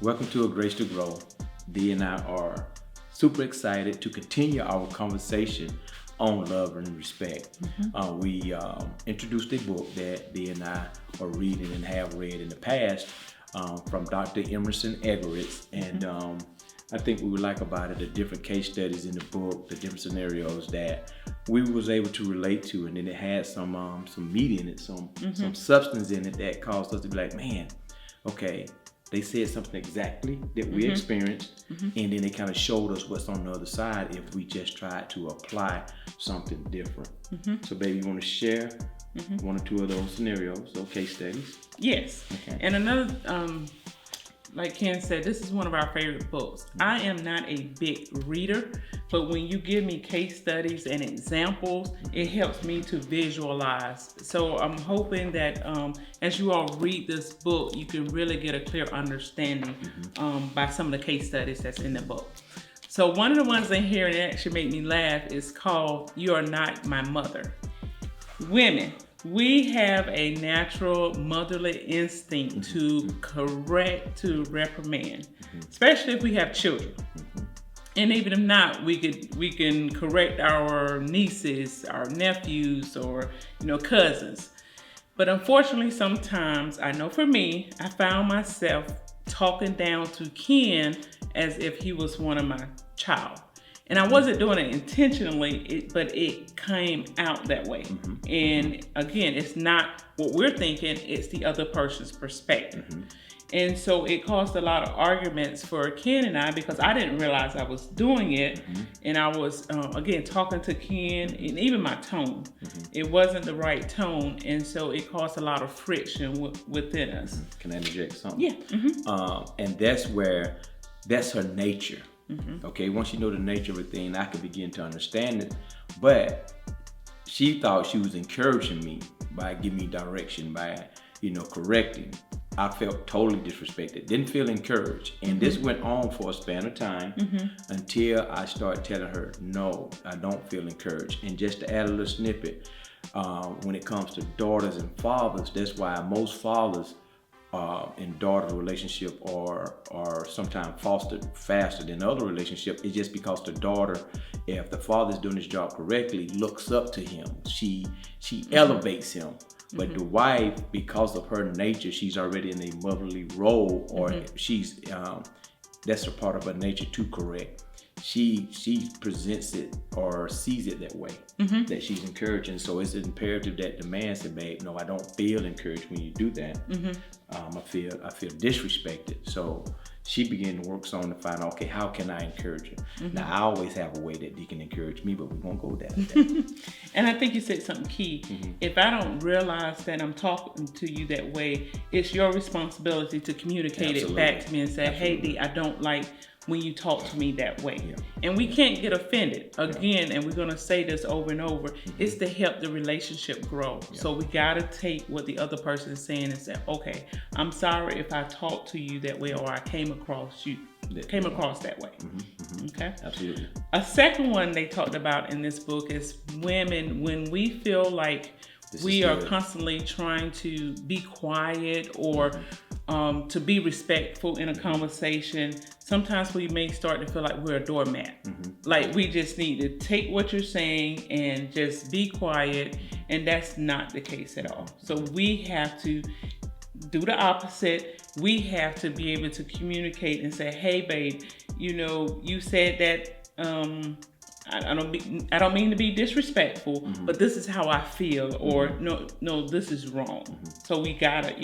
Welcome to A Grace to Grow. Dee and I are super excited to continue our conversation on love and respect. We introduced a book that Dee and I are reading and have read in the past from Dr. Emerson Eggerichs. And I think we would like about it the different case studies in the book, the different scenarios that we was able to relate to, and then it had some meat in it, some substance in it that caused us to be like, man, okay, they said something exactly that we experienced, and then they kind of showed us what's on the other side if we just tried to apply something different. So baby, you want to share one or two of those scenarios, those case studies? Yes. Okay. And another, like Ken said, this is one of our favorite books. I am not a big reader, but when you give me case studies and examples, it helps me to visualize. So I'm hoping that as you all read this book, you can really get a clear understanding by some of the case studies that's in the book. So one of the ones in here that actually made me laugh is called "You Are Not My Mother." Women, we have a natural motherly instinct to correct, to reprimand, especially if we have children. And even if not, we can correct our nieces, our nephews, or cousins. But unfortunately, sometimes, I know for me, I found myself talking down to Ken as if he was one of my child. And I wasn't doing it intentionally, but it came out that way. And again, it's not what we're thinking, it's the other person's perspective. And so it caused a lot of arguments for Ken and I because I didn't realize I was doing it. And I was, again, talking to Ken, and even my tone, it wasn't the right tone. And so it caused a lot of friction within us. Can I interject something? Yeah. And that's her nature. Okay, once you know the nature of a thing, I can begin to understand it. But she thought she was encouraging me by giving me direction, by correcting. I felt totally disrespected, didn't feel encouraged. And this went on for a span of time until I started telling her, no, I don't feel encouraged. And just to add a little snippet, when it comes to daughters and fathers, that's why most fathers in daughter relationship are sometimes fostered faster than other relationships. It's just because the daughter, if the father's doing his job correctly, looks up to him. She elevates him. But the wife, because of her nature, she's already in a motherly role, or she's that's a part of her nature to correct. She presents it or sees it that way, that she's encouraging. So it's imperative that the man say, babe, no, I don't feel encouraged when you do that. I feel disrespected. So she began to work on to find out, okay, how can I encourage her? Now I always have a way that he can encourage me, but we won't go that. And I think you said something key. If I don't realize that I'm talking to you that way, it's your responsibility to communicate it back to me and say, hey, Dee, I don't like when you talk to me that way. And we can't get offended. Again, and we're gonna say this over and over, it's to help the relationship grow. So we gotta take what the other person is saying and say, okay, I'm sorry if I talked to you that way or I came across that way. Okay? Absolutely. A second one they talked about in this book is women, when we feel like we are constantly trying to be quiet or to be respectful in a conversation, sometimes we may start to feel like we're a doormat. Like we just need to take what you're saying and just be quiet, and that's not the case at all. So we have to do the opposite. We have to be able to communicate and say, hey babe, you said that I don't mean to be disrespectful, but this is how I feel, or no, this is wrong. So we gotta,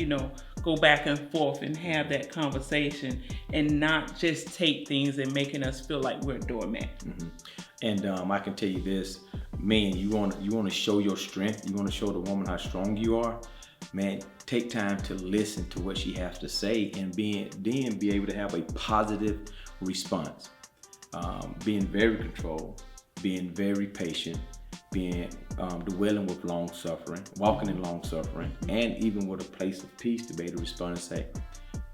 go back and forth and have that conversation, and not just take things and making us feel like we're a doormat. And I can tell you this, man, you want to show your strength. You want to show the woman how strong you are. Man, take time to listen to what she has to say, and then be able to have a positive response. Being very controlled, being very patient, being dwelling with long suffering, walking in long suffering, and even with a place of peace to be able to respond and say,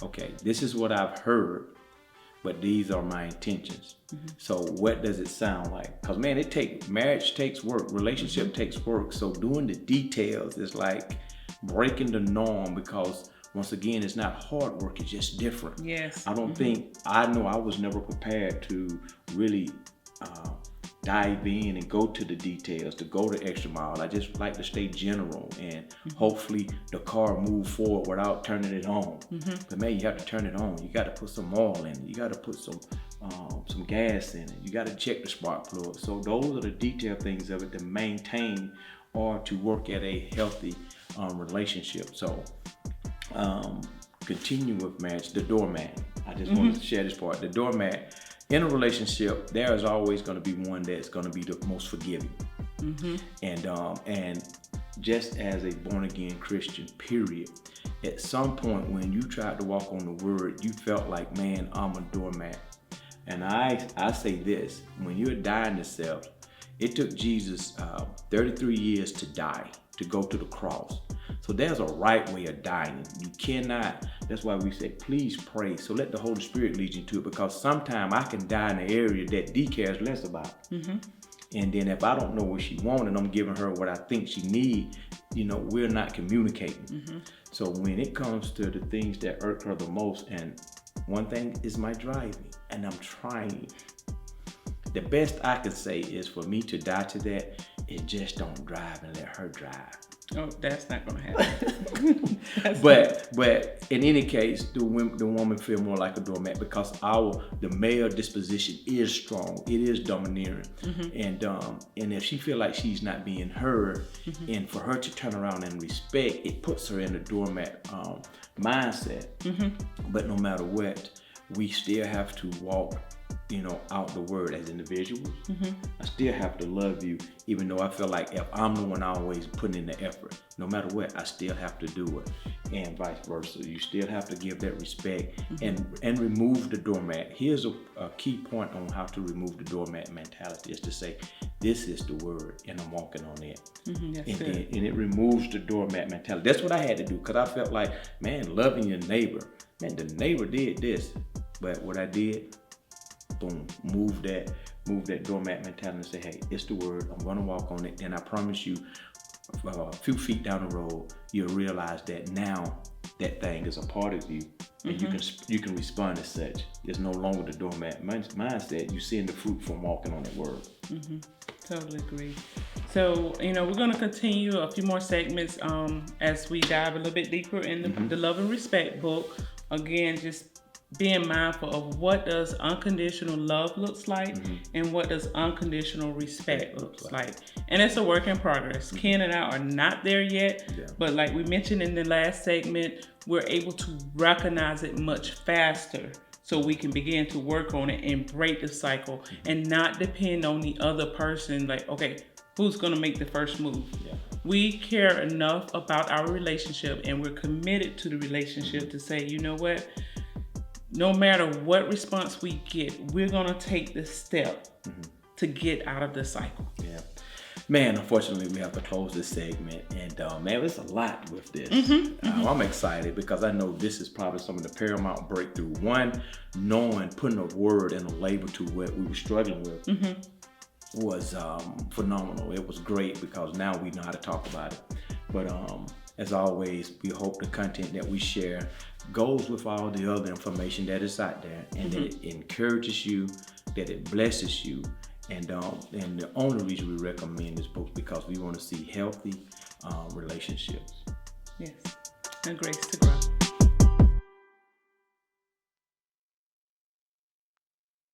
okay, this is what I've heard, but these are my intentions. So what does it sound like? Because man, marriage takes work, relationship takes work. So doing the details is like breaking the norm, because once again, it's not hard work, it's just different. Yes. I don't think, I know I was never prepared to really dive in and go to the details, to go the extra mile. I just like to stay general, and hopefully the car move forward without turning it on. But man, you have to turn it on. You got to put some oil in it. You got to put some gas in it. You got to check the spark plug. So those are the detailed things of it to maintain or to work at a healthy relationship. So continue with marriage, the doormat. I just wanted to share this part. The doormat. In a relationship, there is always going to be one that's going to be the most forgiving. And just as a born-again Christian, period, at some point when you tried to walk on the word, you felt like, man, I'm a doormat. And I say this, when you're dying to self, it took Jesus 33 years to die, to go to the cross. So there's a right way of dying. You cannot, that's why we say, please pray. So let the Holy Spirit lead you to it, because sometimes I can die in an area that D cares less about. And then if I don't know what she wants and I'm giving her what I think she needs, we're not communicating. So when it comes to the things that irk her the most, and one thing is my driving, and I'm trying. The best I can say is for me to die to that, is just don't drive and let her drive. Oh, that's not gonna happen. But in any case, the woman feel more like a doormat, because the male disposition is strong. It is domineering, and if she feel like she's not being heard, and for her to turn around and respect, it puts her in the doormat mindset. But no matter what, we still have to walk out the word as individuals. I still have to love you, even though I feel like if I'm the one always putting in the effort, no matter what, I still have to do it, and vice versa. You still have to give that respect and remove the doormat. Here's a key point on how to remove the doormat mentality, is to say, this is the word, and I'm walking on it. And it removes the doormat mentality. That's what I had to do, because I felt like, man, loving your neighbor, man, the neighbor did this, but what I did, boom, move that doormat mentality and say, hey, it's the word, I'm gonna walk on it, and I promise you, a few feet down the road, you'll realize that now that thing is a part of you, and you can respond as such. It's no longer the doormat mindset. You're seeing the fruit from walking on that word. Totally agree. So, we're going to continue a few more segments as we dive a little bit deeper in the Love and Respect book. Again, just being mindful of what does unconditional love looks like and what does unconditional respect looks like. And it's a work in progress. Ken and I are not there yet, but like we mentioned in the last segment, we're able to recognize it much faster, so we can begin to work on it and break the cycle and not depend on the other person, like, okay, who's gonna make the first move? We care enough about our relationship, and we're committed to the relationship to say, you know what? No matter what response we get, we're gonna take the step to get out of the cycle. Man, unfortunately, we have to close this segment, and man, there's a lot with this. I'm excited because I know this is probably some of the paramount breakthrough. One, putting a word and a label to what we were struggling with was phenomenal. It was great because now we know how to talk about it. But as always, we hope the content that we share goes with all the other information that is out there, and that it encourages you, that it blesses you. And the only reason we recommend this book because we want to see healthy relationships. Yes, and grace to grow.